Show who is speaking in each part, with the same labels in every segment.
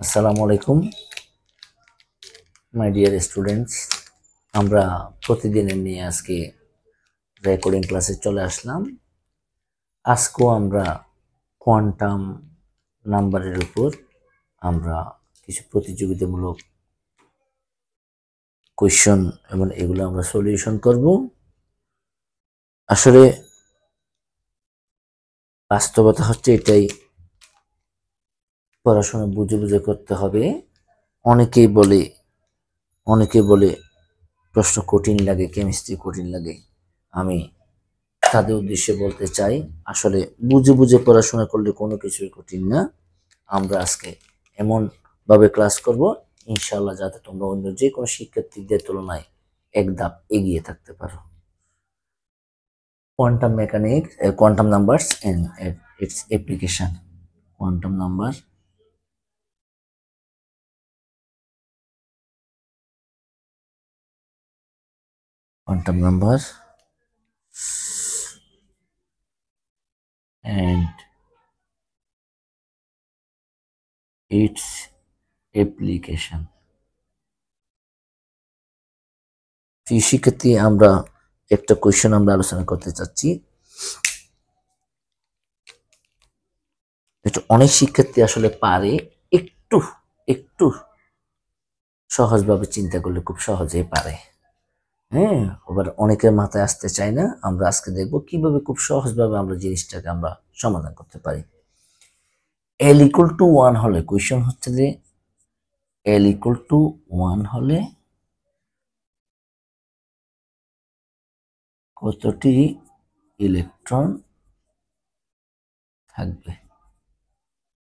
Speaker 1: আসসালামু আলাইকুম my dear students. আমরা প্রতিদিনের নিয়ে আজকে রেকর্ডিং ক্লাসে চলে আসলাম। আজকেও আমরা কোয়ান্টাম নাম্বারের উপর আমরা কিছু প্রতিযোগিতামূলক কোয়েশ্চন এবং এগুলো আমরা সলিউশন করব। আসলে বাস্তবতা হচ্ছে এটাই, পড়াশোনা বুঝে বুঝে করতে হবে। অনেকেই বলে প্রশ্ন কঠিন লাগে, কেমিস্ট্রি কঠিন লাগে। আমি তাদের উদ্দেশ্যে বলতে চাই, আসলে বুঝে বুঝে পড়াশোনা করলে কোনো কিছুই কঠিন না। আমরা আজকে এমন ভাবে ক্লাস করব ইনশাআল্লাহ, যাতে তোমরা অন্য যে কোনো শিক্ষার্থীদের তুলনায় এক ধাপ এগিয়ে থাকতে পারো। Quantum mechanics, quantum numbers and its application. Quantum number and its application। শিক্ষার্থী, আমরা একটা কোয়েশ্চেন আমরা আলোচনা করতে চাচ্ছি। এটা অনেক শিক্ষার্থী আসলে পারে, একটু একটু সহজভাবে চিন্তা করলে খুব সহজেই পারে। হ্যাঁ, আবার অনেকের মাথায় আসতে চায় না। আমরা আজকে দেখব কিভাবে খুব সহজভাবে আমরা জিনিসটাকে আমরা সমাধান করতে পারি। L equal to 1 হলে, কোয়েশ্চন হচ্ছে যে L equal to 1 হলে কতটি ইলেকট্রন থাকবে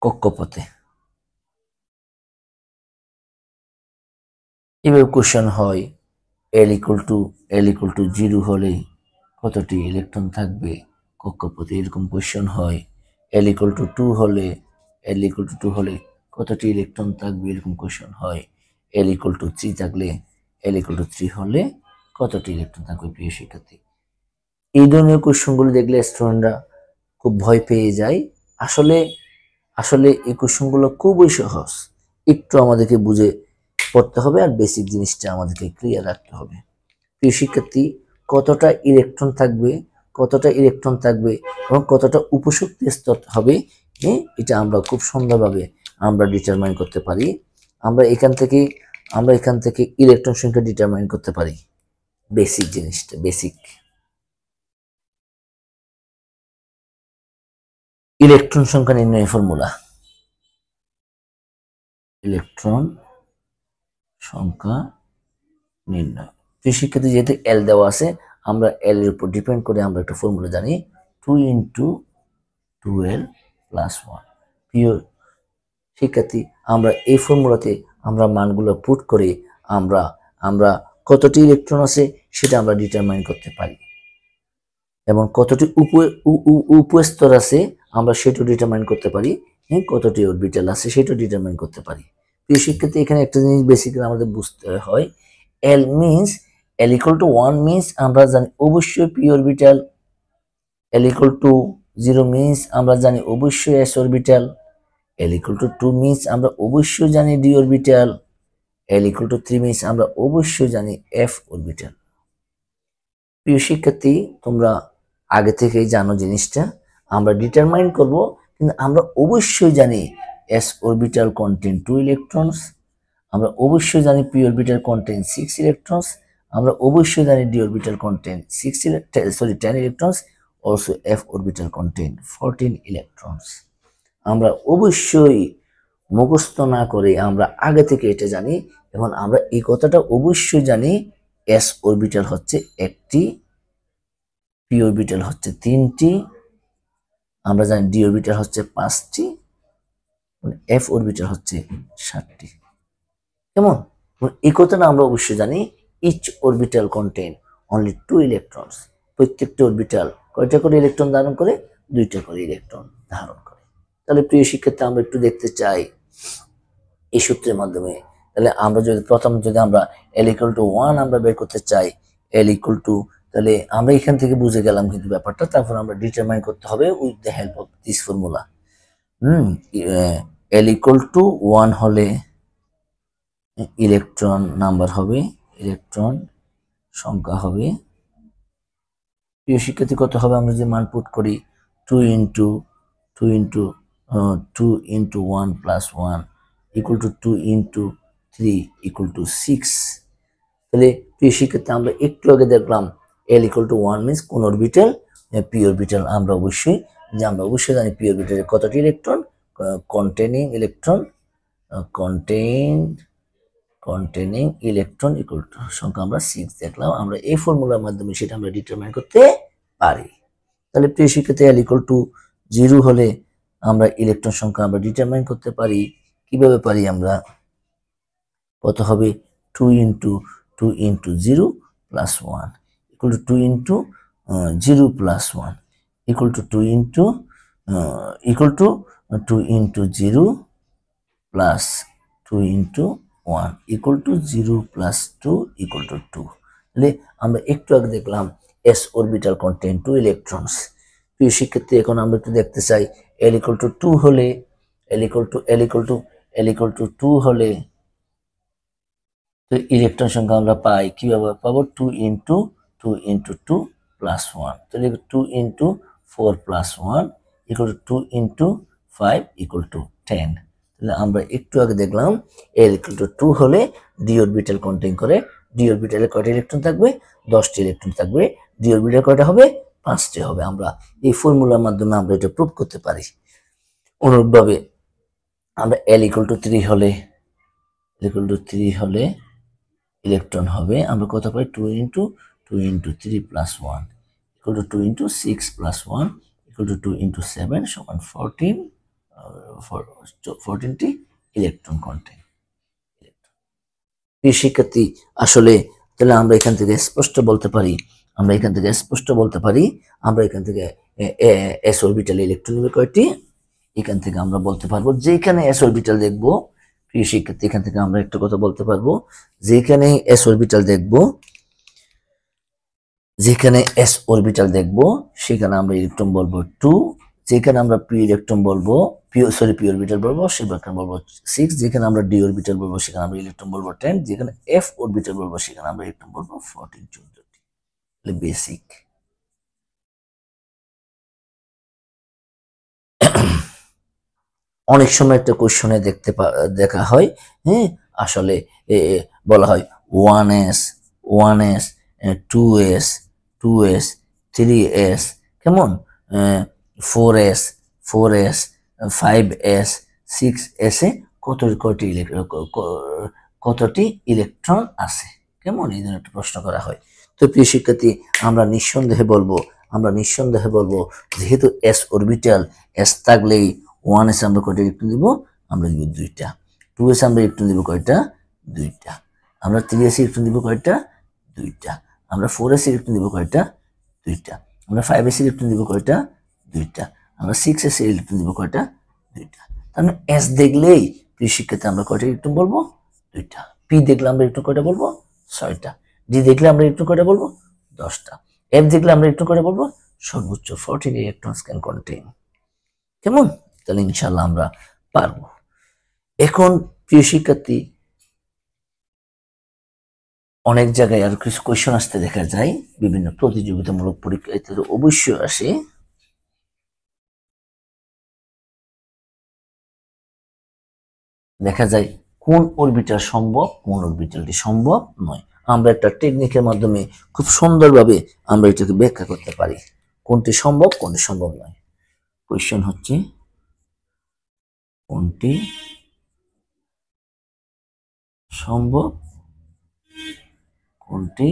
Speaker 1: কক্ষপথে। এভাবে কোয়েশ্চন হয়। L equal to 0 হলে কতটি ইলেকট্রন থাকবে কক্ষপথে, এরকম কোয়েশ্চন হয়। L equal to 2 হলে কতটি ইলেকট্রন থাকবে, এরকম কোয়েশ্চন হয়। L equal to 3 থাকলে, L equal to 3 হলে কতটি ইলেকট্রন থাকবে। প্রিয় শিক্ষার্থী, এই ধরনের কোয়েশ্চনগুলো দেখলে স্টুডেন্টরা খুব ভয় পেয়ে যায়। আসলে আসলে এই কোয়েশ্চনগুলো খুবই সহজ, একটু আমাদেরকে বুঝে পড়তে হবে আর বেসিক জিনিসটা আমাদেরকে ক্লিয়ার রাখতে হবে। প্রিয় শিক্ষার্থী, কতটা ইলেকট্রন থাকবে এবং কতটা উপশক্তি স্তর হবে, এটা আমরা খুব সুন্দরভাবে আমরা ডিটারমাইন করতে পারি। আমরা এখান থেকে ইলেকট্রন সংখ্যা ডিটারমাইন করতে পারি। বেসিক জিনিসটা, বেসিক ইলেকট্রন সংখ্যা নির্ণয়ের ফর্মুলা। ইলেকট্রন সংখ্যা নির্ণয়। প্রিয় শিক্ষার্থী, যেহেতু এল দেওয়া আছে, আমরা এল এর উপর ডিপেন্ড করে আমরা একটা ফর্মুলা জানি, 2 × 12 + 1। প্রিয় শিক্ষার্থী, আমরা এই ফর্মুলাতে আমরা মানগুলো পুট করে আমরা কতটি ইলেকট্রন আছে সেটা আমরা ডিটারমাইন করতে পারি, এবং কতটি উপস্তর আছে আমরা সেটা ডিটারমাইন করতে পারি। কতটি অরবিটাল আছে সেটা ডিটারমাইন করতে পারি। প্রিয় শিক্ষার্থী, এখানে একটা জিনিস বেসিক্যালি আমাদের বুঝতে হয়। L equal to 1 মিন্স আমরা জানি অবশ্যই P orbital. L equal to 0 means আমরা জানি অবশ্যই s orbital. L equal to 2 means আমরা অবশ্যই জানি d orbital. L equal to 3 means আমরা অবশ্যই জানি f অরবিটাল। প্রিয় শিক্ষার্থী, তোমরা আগে থেকেই জানো জিনিসটা, আমরা ডিটারমাইন করব, কিন্তু আমরা অবশ্যই জানি s অরবিটাল কন্টেন 2 ইলেকট্রনস, আমরা অবশ্যই জানি p অরবিটাল কন্টেন 6 ইলেকট্রনস, আমরা অবশ্যই জানি d orbital contain 10 electrons, also f orbital contain 14 electrons. আমরা অবশ্যই মুখস্থ না করে আমরা আগে থেকে এটা জানি, এবং আমরা এই কথাটা অবশ্যই জানি, s অরবিটাল হচ্ছে একটি, p অরবিটাল হচ্ছে 3টি, আমরা জানি d অরবিটাল হচ্ছে 5টি, f অরবিটাল হচ্ছে 7টি। কেমন? এই কথাটা আমরা অবশ্যই জানি, each orbital contain only 2 electrons. প্রত্যেকটা অরবিটাল কয়টা করে ইলেকট্রন ধারণ করে? 2টা করে ইলেকট্রন ধারণ করে। তাহলে প্রিয় শিক্ষার্থী, আমরা একটু দেখতে চাই এই সূত্রের মাধ্যমে। তাহলে আমরা যদি আমরা L equal to 1 আমরা বের করতে চাই, L equal to, তাহলে আমরা এখান থেকে বুঝে গেলাম কিন্তু ব্যাপারটা। তারপর আমরা ডিটারমাইন করতে হবে with the help of this formula. L equal to 1 হলে ইলেকট্রন নাম্বার হবে, ইলেকট্রন সংখ্যা হবে। প্রিয় শিক্ষার্থী কত হবে আমরা যে মান পুট করি 2 into 1 plus 1 equal to 2 into 3 equal to 6। তাহলে প্রিয় শিক্ষার্থী আমরা একটু আগে দেখলাম L ইকুয়াল টু 1 মিনস কোন অরবিটাল, পি অরবিটাল। আমরা অবশ্যই জানি পি অরবিটালের কতটি electron, containing electron containing electron equal to সংখ্যা আমরা 6 দেখলাম। আমরা এই ফর্মুলার মাধ্যমে সেটা আমরা ডিটারমাইন করতে পারি। তাহলে প্রিয় শিক্ষার্থী L ইকুয়াল টু 0 হলে আমরা ইলেকট্রন সংখ্যা আমরা ডিটারমাইন করতে পারি। কিভাবে পারি আমরা? কত হবে 2 into 0 plus 1 equal to 2 into 0 plus 1 equal to 2 into 0 plus 2 into 1 equal to 0 plus 2 equal to 2। তাহলে আমরা একটু আগে দেখলাম s অরবিটাল কন্টেন 2 ইলেকট্রনস। প্রিয় শিক্ষার্থী এখন আমরা একটু দেখতে চাই L ইকুয়াল টু 2 হলে L ইকুয়াল টু 2 হলে তো ইলেকট্রন সংখ্যা আমরা পাই কিভাবে পাবো 2 ইন্টু 2 প্লাস 1। তাহলে 2 into 4 plus 1 equal to 2 into 5 equal to 10। তাহলে আমরা একটু আগে দেখলাম L ইকুয়াল টু 2 হলে ডি অরবিটাল কন্টেইন করে, ডি অরবিটালে কয়টা ইলেকট্রন থাকবে? 10টি ইলেকট্রন থাকবে। ডি অরবিটাল কয়টা হবে? 5টি হবে। আমরা এই ফর্মুলার মাধ্যমে আমরা এটা প্রুভ করতে পারি। অনুরূপভাবে আমরা L ইকুয়াল টু 3 হলে ইলেকট্রন হবে আমরা কত পাই 2 into 3 plus 1 equal to 2 into 6 plus 1 equal to 2 into 7 সমান 14টি ইলেকট্রন কন্টেন। প্রিয় শিক্ষার্থী আসলে তাহলে আমরা এখান থেকে স্পষ্ট বলতে পারি আমরা এখান থেকে s অরবিটাল ইলেকট্রন নেবে কয়টি? এখান থেকে আমরা বলতে পারবো যেখানে s অরবিটাল দেখবো, প্রিয় শিক্ষার্থী এখান থেকে আমরা একটা কথা বলতে পারবো যেখানে s অরবিটাল দেখবো সেখানে আমরা ইলেকট্রন বলবো 2, যেখানে আমরা পি অরবিটাল বলবো সেখানে বলবো 6, যেখানে আমরা ডি অরবিটাল বলবো সেখানে আমরা ইলেকট্রন বলবো 10, যেখানে এফ অরবিটাল বলবো সেখানে আমরা ইলেকট্রন বলবো 14 14টি। বেসিক। অনেক সময় একটা কোশ্চেনে দেখা হয় হ্যাঁ আসলে বলা হয় 1s 2s 3s কেমন 4s 5s 6s এ কতটি ইলেকট্রন আছে কেমন, এই জন্য একটা প্রশ্ন করা হয়। তো প্রিয় শিক্ষার্থী আমরা নিঃসন্দেহে বলবো যেহেতু s অরবিটাল s থাকলেই 1s আমরা কয়টা ইলেকট্রন দিব? আমরা দিব 2টা। 2s আমরা ইলেকট্রন দিব কয়টা? 2টা। আমরা 3s ইলেকট্রন দিব কয়টা? 2টা। আমরা 4s ইলেকট্রন দিব কয়টা? 2টা। আমরা 5s ইলেকট্রন দিব কয়টা? 2টা। আমরা 6s ইলেকট্রন দিব কয়টা? 2টা। তাহলে s দেখলেই প্রিয় শিক্ষার্থী আমরা কয়টা ইলেকট্রন বলবো? 2টা। p দেখলে আমরা ইলেকট্রন কয়টা বলবো? 6টা। d দেখলে আমরা ইলেকট্রন কয়টা বলবো? 10টা। f দেখলে আমরা ইলেকট্রন কয়টা বলবো? সর্বোচ্চ 14 ইলেকট্রনস ক্যান কন্টেইন। কেমন? তাহলে ইনশাআল্লাহ আমরা পারবো। এখন প্রিয় শিক্ষার্থী অনেক জায়গায় আর কিছু কোয়েশ্চন আসতে দেখা যায় বিভিন্ন প্রতিযোগিতামূলক পরীক্ষা ইত্যাদি অবশ্যই আসে। দেখা যায় কোন অরবিটাল সম্ভব, কোন অরবিটালটি সম্ভব নয়। আমরা একটা টেকনিকের মাধ্যমে খুব সুন্দরভাবে আমরা এটাকে ব্যাখ্যা করতে পারি কোনটি সম্ভব কোনটি সম্ভব নয়। কোয়েশ্চন হচ্ছে কোনটি সম্ভব কোনটি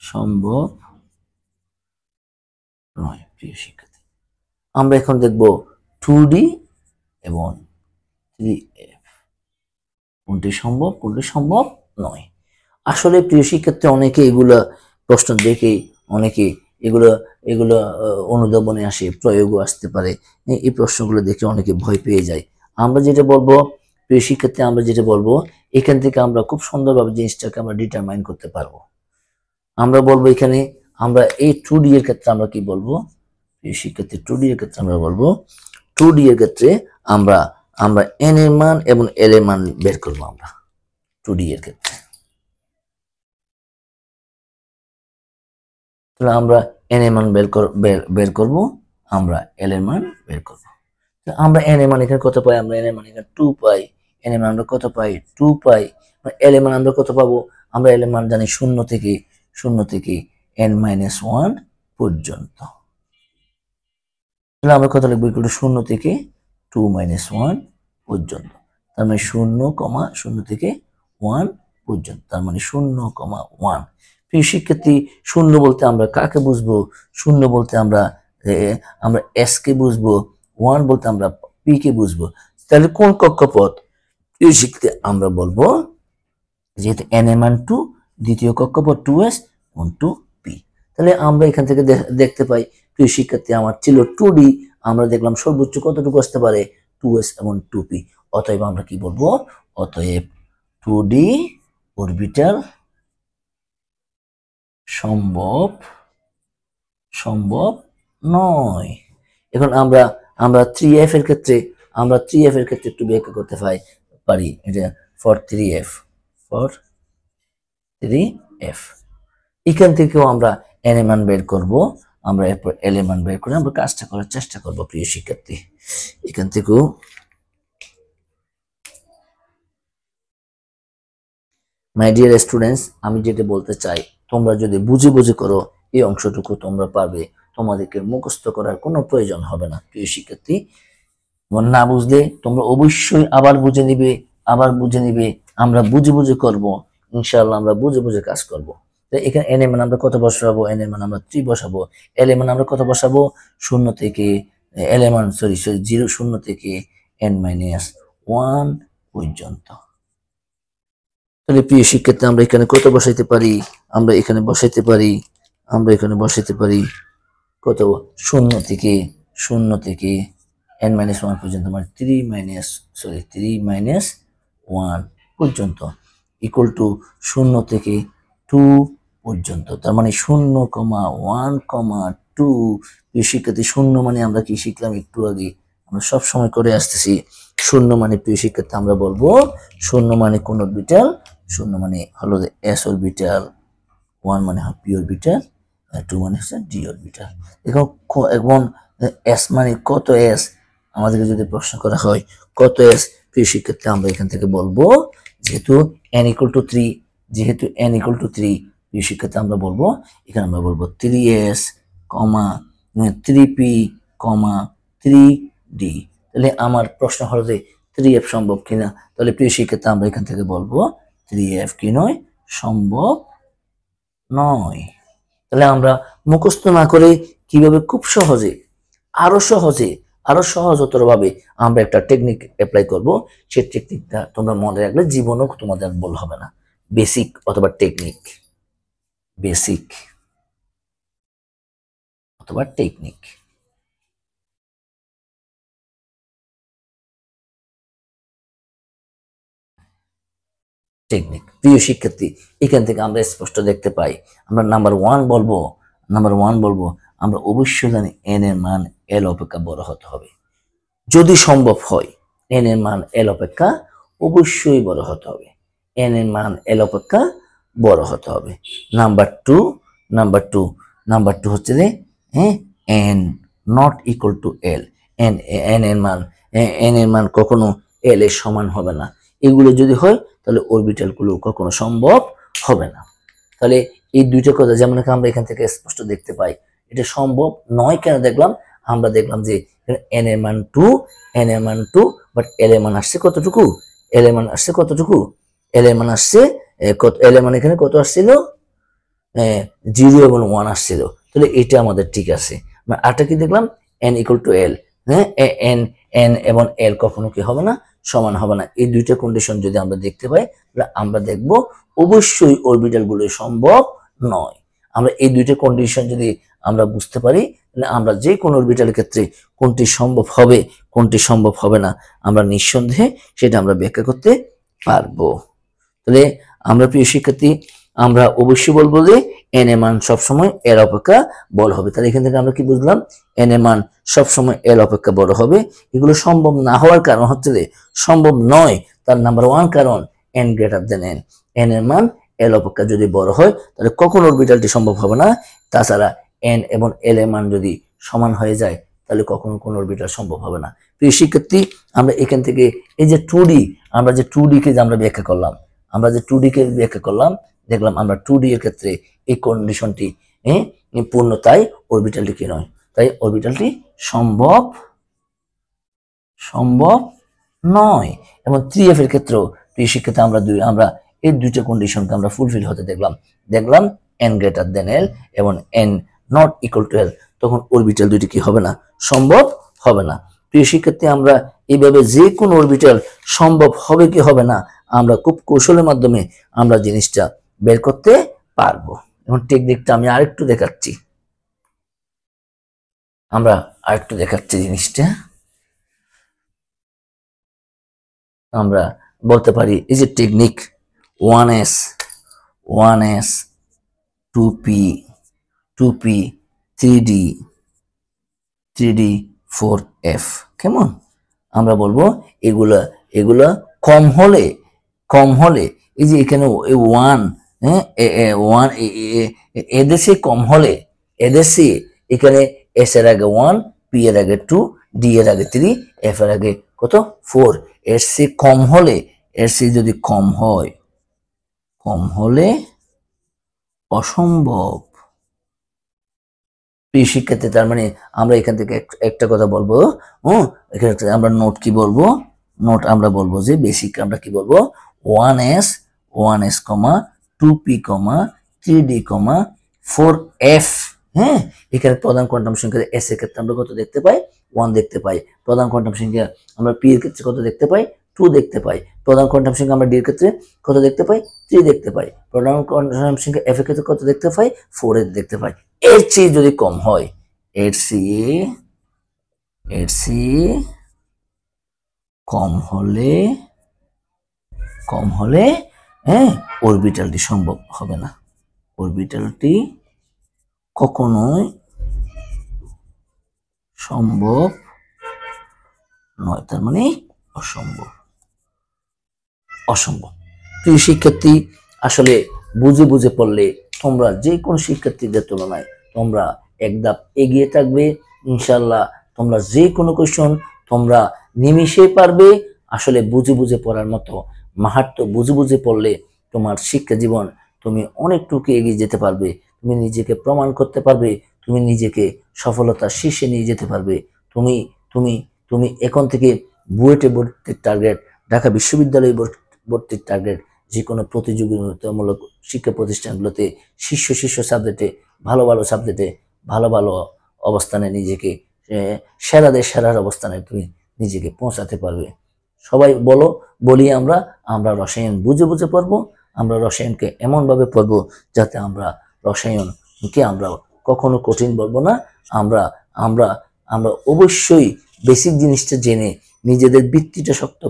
Speaker 1: সম্ভব নয়। প্রিয় শিক্ষার্থী আমরা এখন দেখব 2D এবং 3F কোনটি সম্ভব কোনটি সম্ভব নয়। আসলে প্রিয় শিক্ষার্থী অনেকে এগুলা প্রশ্ন দেখে অনেকে এগুলো অনুধাবনে আসে, প্রয়োগও আসতে পারে। এই প্রশ্নগুলো দেখে অনেকে ভয় পেয়ে যায়। আমরা যেটা বলবো প্রিয় শিক্ষার্থী এখান থেকে আমরা খুব সুন্দরভাবে জিনিসটাকে আমরা ডিটারমাইন করতে পারবো। আমরা বলবো এখানে আমরা এই 2D এর ক্ষেত্রে আমরা কি বলবো প্রিয় শিক্ষার্থী 2D এর ক্ষেত্রে আমরা বলবো 2D এর ক্ষেত্রে আমরা আমরা n এর মান এবং l এর মান বের করব আমরা 2D এর ক্ষেত্রে। তাহলে আমরা n এর মান বের করব, আমরা l এর মান বের করব। আমরা n এর মান এখানে কত পাই? আমরা n এর মান এখানে 2 পাই। n এর মান আমরা কত পাই? 2 পাই। l এর মান আমরা কত পাবো? আমরা l এর মান জানি 0 থেকে n-1 পর্যন্ত। তাহলে আমরা কত লিখব? ইকুয়াল টু 0 থেকে 2-1 পর্যন্ত। তার মানে 0 থেকে 1 পর্যন্ত, তার মানে 0,1। প্রিয় শিক্ষার্থী, 0 বলতে আমরা কাকে বুঝবো? 0 বলতে আমরা s কে বুঝবো, 1 বলতে আমরা p কে বুঝবো। তাহলে কোন কক্ষপথ? প্রিয় শিক্ষার্থী, আমরা বলবো যেহেতু n এর মান 2, দ্বিতীয় কক্ষপথ 2s 2p। তাহলে আমরা এখান থেকে দেখতে পাই প্রিয় শিক্ষার্থী আমার ছিল 2D, আমরা দেখলাম সর্বোচ্চ কতটুকু আসতে পারে? 2s এবং 2p। অতএব আমরা কি বলবো? অতএব 2D অরবিটাল সম্ভব নয়। এখন আমরা 3f এর ক্ষেত্রে একটু ব্যাখ্যা করতে পারি। এটা for 3f এখান থেকেও আমরা n এর মান বের করব, আমরা এরপর l এর মান বের করে আমরা কাজটা করার চেষ্টা করব। প্রিয় শিক্ষার্থী, এখান থেকেও মাই ডিয়ার স্টুডেন্টস, আমি যেটা বলতে চাই, তোমরা যদি বুঝে করো এই অংশটুকু তোমরা পারবে, তোমাদেরকে মুখস্থ করার কোনো প্রয়োজন হবে না। প্রিয় শিক্ষার্থী, না বুঝলে তোমরা অবশ্যই আবার বুঝে নিবে। আমরা বুঝে করব, ইনশাআল্লাহ আমরা বুঝে কাজ করব। এখানে n এর মান আমরা কত বসাবো? n এর মান আমরা 3 বসাবো। l এর মান আমরা কত বসাবো? 0 থেকে l এর মান 0 থেকে n-1 পর্যন্ত। তাহলে প্রিয় শিক্ষার্থী, আমরা এখানে কত বসাইতে পারি? আমরা এখানে বসাইতে পারি কত? 0 থেকে n-1 পর্যন্ত, মানে 3-1 পর্যন্ত, ইকুয়াল টু 0 থেকে 2 পর্যন্ত। তার মানে 0,1,2। প্রিয় শিক্ষার্থী, 0 মানে আমরা কি শিখলাম একটু আগে? আমরা সব সময় করে আসতেছি 0 মানে প্রিয় শিক্ষার্থী আমরা বলবো 0 মানে কোন অরবিটাল? 0 মানে হলো s অরবিটাল, 1 মানে p অরবিটাল, 2 মানে হচ্ছে d অরবিটাল। এখন s মানে কত? s আমাদেরকে যদি প্রশ্ন করা হয় কত s, প্রিয় শিক্ষার্থী আমরা এখান থেকে বলবো যেহেতু n = 3, প্রিয় শিক্ষার্থী আমরা বলবো এখানে 3s, 3p, 3d। তাহলে আমার প্রশ্ন হলো যে 3f সম্ভব কিনা? তাহলে প্রিয় শিক্ষার্থী আমরা এখান থেকে বলবো 3f কি নয়? সম্ভব নয়। তাহলে আমরা মুখস্থ না করে কিভাবে খুব সহজে, আরো সহজতর ভাবে আমরা একটা টেকনিক অ্যাপ্লাই করব। সেই টেকনিকটা তোমরা মনে রাখলে জীবনও তোমাদের ভুল হবে না। বেসিক অথবা টেকনিক। প্রিয় শিক্ষার্থী, এখান থেকে আমরা স্পষ্ট দেখতে পাই, আমরা নাম্বার 1 বলবো আমরা অবশ্যই জানি n এর মান l অপেক্ষা বড় হতে হবে। যদি সম্ভব হয় n এর মান l অপেক্ষা অবশ্যই বড় হতে হবে। n এর মান l অপেক্ষা বড় হতে হবে। নাম্বার 2 হচ্ছে যে n not equal to l। n এর মান কখনো l এর সমান হবে না। এগুলো যদি হয় তাহলে অরবিটাল গুলো কখনো সম্ভব হবে না। তাহলে এই দুইটা কথা যেমন আমরা এখান থেকে স্পষ্ট দেখতে পাই, এটা সম্ভব নয়। কেন দেখলাম? আমরা দেখলাম যে n এর মান 2, বাট l এর মান আসছে কতটুকু? l এর মান আসছে l এর মান এখানে কত আসছিল? 0 এবং 1 আসছিল। তাহলে এটা আমাদের ঠিক আছে। আরটা কি দেখলাম? n = l। n এবং l কখনো কি হবে না? সমান হবে না। এই দুইটা কন্ডিশন যদি আমরা দেখতে পাই তাহলে আমরা দেখব অবশ্যই অরবিটাল গুলো সম্ভব নয়। আমরা এই দুইটা কন্ডিশন যদি আমরা বুঝতে পারি তাহলে আমরা যে কোনো অরবিটালের ক্ষেত্রে কোনটি সম্ভব হবে, কোনটি সম্ভব হবে না, আমরা নিঃসন্দেহে সেটা আমরা ব্যাখ্যা করতে পারবো। তাহলে আমরা প্রিয় শিক্ষার্থী আমরা অবশ্যই বলবো যে এন এর মান সবসময় এল অপেক্ষা বড় হবে। তাহলে এখান থেকে আমরা কি বুঝলাম, এন এর মান সবসময় এল অপেক্ষা বড় হবে। এগুলো সম্ভব না হওয়ার কারণ হচ্ছে যে সম্ভব নয়, তার নাম্বার ওয়ান কারণ N greater than n, N এর মান এল অপেক্ষা যদি বড় হয় তাহলে কখন অরবিটালটি সম্ভব হবে না। তাছাড়া এন এবং এল এর মান যদি সমান হয়ে যায় তাহলে কখনো কোনো অরবিটাল সম্ভব হবে না। প্রিয় শিক্ষার্থী, আমরা এখান থেকে এই যে 2D, আমরা যে 2D কে যে আমরা ব্যাখ্যা করলাম, আমরা যে 2D কে ব্যাখ্যা করলাম, দেখলাম আমরা 2D এর ক্ষেত্রে এই কন্ডিশনটি পূর্ণতায় অরবিটালটি কি নয়, তাই অরবিটালটি সম্ভব সম্ভব নয়। এবং 3f এর ক্ষেত্রেও প্রিয় শিক্ষার্থী আমরা এই দুইটা কন্ডিশনকে আমরা ফুলফিল হতে দেখলাম n গ্রেটার দেন l এবং n not equal to l, তখন অরবিটাল দুইটি কি হবে না, সম্ভব হবে না। প্রিয় শিক্ষার্থী, আমরা এইভাবে যে কোনো অরবিটাল সম্ভব হবে কি হবে না আমরা খুব কৌশলের মাধ্যমে আমরা জিনিসটা বের করতে পারবো। এখন টেকনিকটা আমি আরেকটু দেখাচ্ছি জিনিসটা। আমরা বলতে পারি এই যে technique 1s 2p 3d 4f, কেমন? আমরা বলবো এগুলা কম হলে এই যে এখানে ওয়ান, ওয়ান এদেশে কম হলে, এদেশে এখানে এস এর আগে 1, পি এর আগে 2, ডি এর আগে 3, এফ এর আগে কত 4, এর সে কম হলে, এর সে যদি কম হলে অসম্ভব। প্রিয় শিক্ষার্থী, তার মানে আমরা এখান থেকে একটা কথা বলবো, এখানে আমরা নোট কি বলবো, নোট আমরা বলবো যে বেসিক আমরা কি বলবো 1s 2p 3d 4f। হ্যাঁ, এখানে প্রধান কোয়ান্টাম সংখ্যা এস এর ক্ষেত্রে আমরা কত দেখতে পাই, 1 দেখতে পাই। প্রধান কোয়ান্টাম সংখ্যা আমরা পি এর ক্ষেত্রে কত দেখতে পাই, 2 দেখতে পাই। প্রধান কোয়ান্টাম সংখ্যা আমরা ডি এর ক্ষেত্রে কত দেখতে পাই, 3 দেখতে পাই। প্রধান কোয়ান্টাম সংখ্যা এফ এর ক্ষেত্রে কত দেখতে পাই, 4 এর দেখতে পাই। এর চেয়ে যদি কম হয়, এর চেয়ে কম হলে হ্যাঁ অরবিটালটি সম্ভব হবে না, অরবিটালটি কখনোই সম্ভব নয়, তার মানে অসম্ভব। প্রিয় শিক্ষার্থী, আসলে বুঝে পড়লে তোমরা যে কোনো শিক্ষার্থীদের তুলনায় তোমরা এক ধাপ এগিয়ে থাকবে ইনশাল্লাহ। তোমরা যে কোনো কোশ্চেন তোমরা নিমিষে পারবে। আসলে বুঝে পড়ার মতো মাহাত্ম্য বুঝে পড়লে তোমার শিক্ষা জীবন তুমি অনেকটুকু এগিয়ে যেতে পারবে, তুমি নিজেকে প্রমাণ করতে পারবে, তুমি নিজেকে সফলতার শীর্ষে নিয়ে যেতে পারবে। তুমি তুমি তুমি এখন থেকে বুয়েটে ভর্তির টার্গেট, ঢাকা বিশ্ববিদ্যালয়ে ভর্তির টার্গেট, যে কোনো প্রতিযোগিতামূলক শিক্ষা প্রতিষ্ঠানগুলোতে শীর্ষ সাবজেক্টে ভালো সাবজেক্টে ভালো অবস্থানে নিজেকে সেরার অবস্থানে তুমি নিজেকে পৌঁছাতে পারবে। সবাই বলি আমরা রসায়ন বুঝে পড়বো। আমরা রসায়নকে এমনভাবে পড়বো যাতে আমরা রসায়নকে আমরা কখনো কঠিন বলবো না। আমরা আমরা আমরা অবশ্যই বেসিক জিনিসটা জেনে নিজেদের ভিত্তিটা শক্ত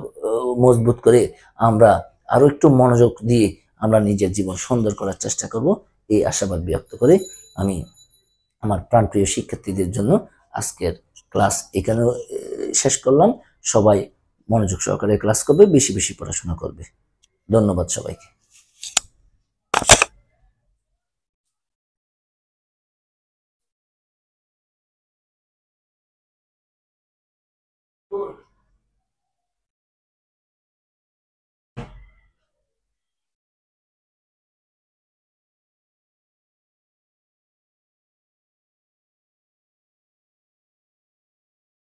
Speaker 1: মজবুত করে আমরা আরো একটু মনোযোগ দিয়ে আমরা নিজের জীবন সুন্দর করার চেষ্টা করব, এই আশাবাদ ব্যক্ত করে আমি আমার প্রাণপ্রিয় শিক্ষার্থীদের জন্য আজকের ক্লাস এখানে শেষ করলাম। সবাই মনোযোগ সহকারে ক্লাস করবে, বেশি পড়াশোনা করবে। ধন্যবাদ সবাইকে।